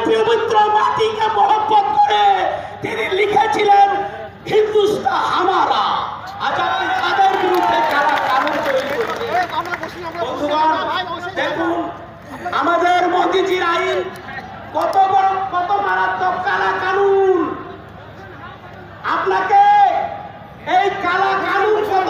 পবিত্র মাটিকে মহব্বত করে তিনি লিখেছিলেন হিন্দুস্তান হামারা। আজ আপনি তাদের বিরুদ্ধে কারা কানুন তৈরি করছে। বন্ধুগণ দেখুন আমাদের মোদিজির আইন কত বড় কত মারাত্মক কালা কানুন। আপনাকে এই কালা কানুন কত